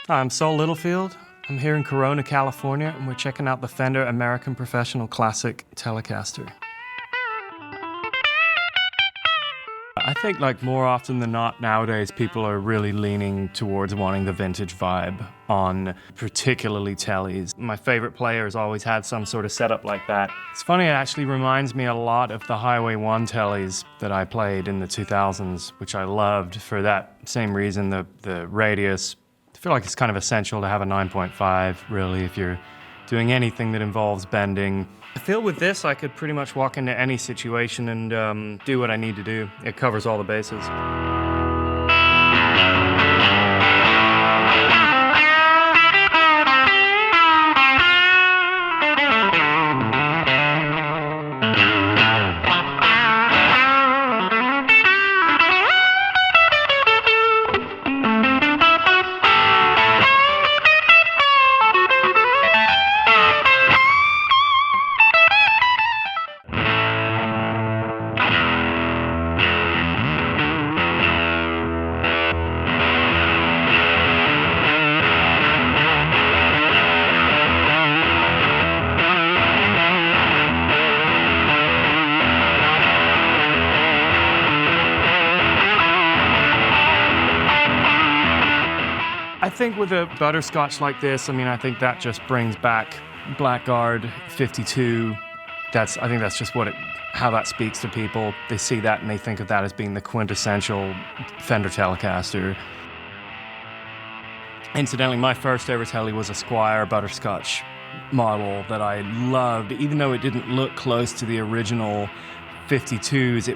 Hi, I'm Sol Littlefield. I'm here in Corona, California, and we're checking out the Fender American Professional Classic Telecaster. I think like more often than not nowadays, people are really leaning towards wanting the vintage vibe on particularly teles. My favorite player has always had some sort of setup like that. It's funny, it actually reminds me a lot of the Highway 1 teles that I played in the 2000s, which I loved for that same reason, the radius. I feel like it's kind of essential to have a 9.5, really, if you're doing anything that involves bending. I feel with this, I could pretty much walk into any situation and do what I need to do. It covers all the bases. I think with a Butterscotch like this, I think that just brings back Blackguard 52. I think that's just how that speaks to people. They see that and they think of that as being the quintessential Fender Telecaster. Incidentally, my first ever Tele was a Squier Butterscotch model that I loved. Even though it didn't look close to the original 52s,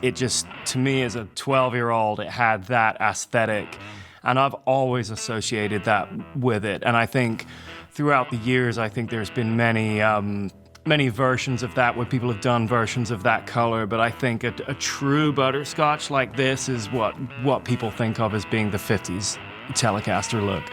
it just, to me as a 12-year-old, it had that aesthetic. And I've always associated that with it. And I think throughout the years, I think there's been many versions of that where people have done versions of that color. But I think a true Butterscotch like this is what people think of as being the 50s Telecaster look.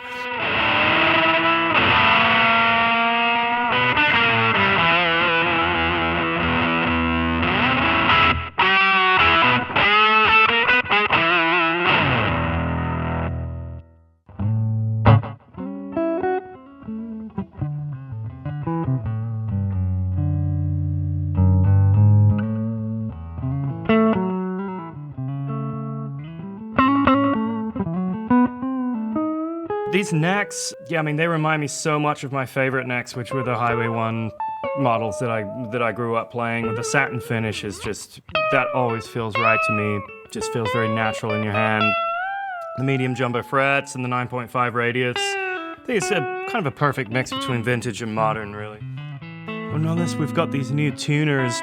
These necks, they remind me so much of my favorite necks, which were the Highway 1 models that I grew up playing. The satin finish is just, that always feels right to me. Just feels very natural in your hand. The medium jumbo frets and the 9.5 radius. I think it's kind of a perfect mix between vintage and modern, really. Oh, notice we've got these new tuners,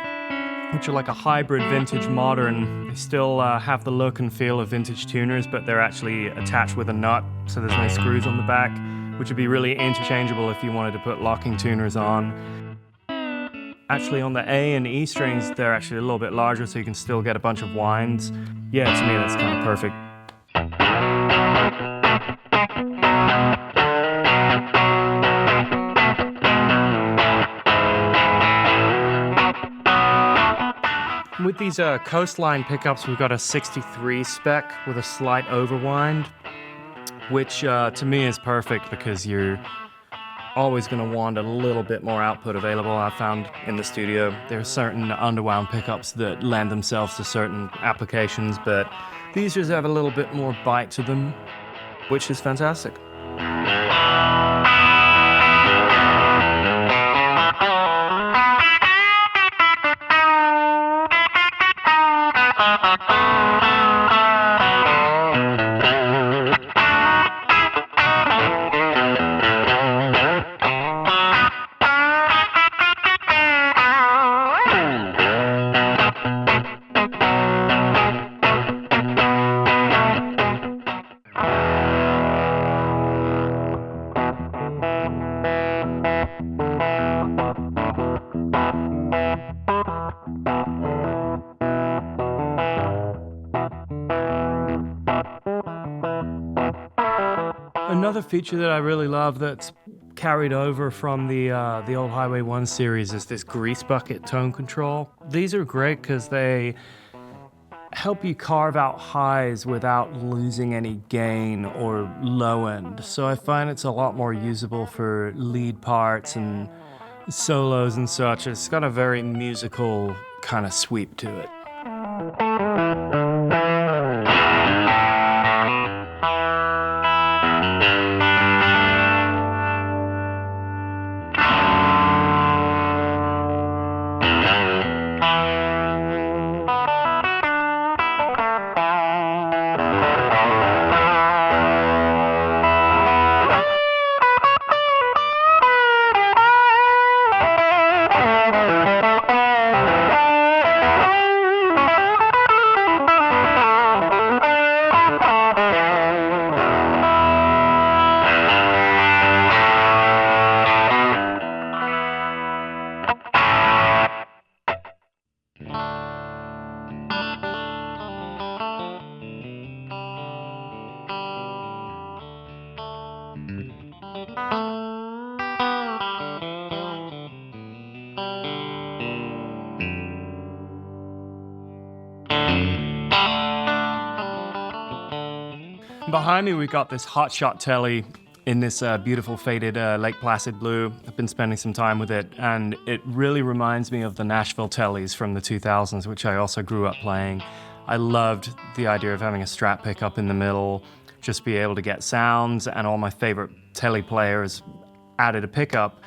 which are like a hybrid vintage modern. They still have the look and feel of vintage tuners, but they're actually attached with a nut, so there's no screws on the back, which would be really interchangeable if you wanted to put locking tuners on. Actually, on the A and E strings, they're actually a little bit larger, so you can still get a bunch of winds. Yeah, to me, that's kind of perfect. With these Coastline pickups, we've got a 63 spec with a slight overwind, which to me is perfect because you're always going to want a little bit more output available. I've found in the studio there are certain underwound pickups that lend themselves to certain applications, but these just have a little bit more bite to them, which is fantastic. Another feature that I really love that's carried over from the old Highway 1 series is this Greasebucket tone control. These are great because they help you carve out highs without losing any gain or low end. So I find it's a lot more usable for lead parts and solos and such. It's got a very musical kind of sweep to it. Behind me, we've got this Hotshot Telly in this beautiful faded Lake Placid blue. I've been spending some time with it, and it really reminds me of the Nashville Tellys from the 2000s, which I also grew up playing. I loved the idea of having a Strat pickup in the middle, just be able to get sounds, and all my favorite Telly players added a pickup.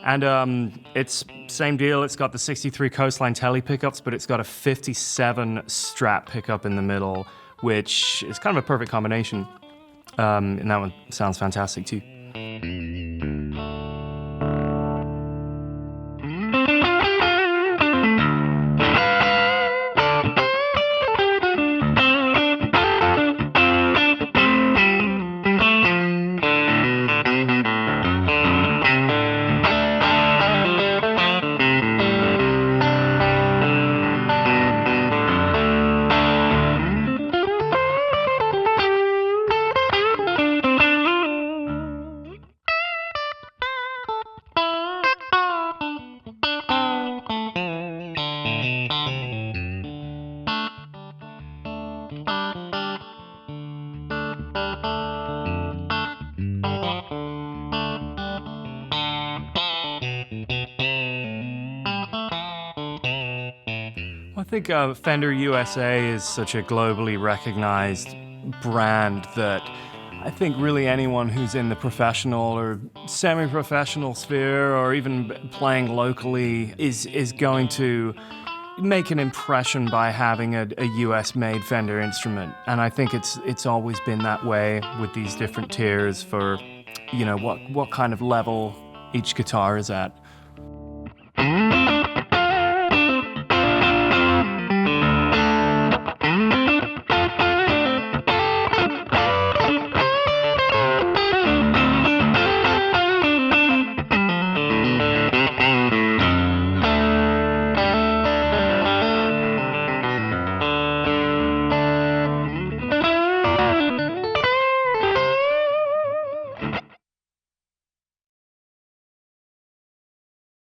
And it's same deal, it's got the 63 Coastline Telly pickups, but it's got a 57 Strat pickup in the middle, which is kind of a perfect combination. And that one sounds fantastic too. I think Fender USA is such a globally recognized brand that I think really anyone who's in the professional or semi-professional sphere or even playing locally is going to make an impression by having a US-made Fender instrument. And I think it's always been that way with these different tiers for, you know, what kind of level each guitar is at.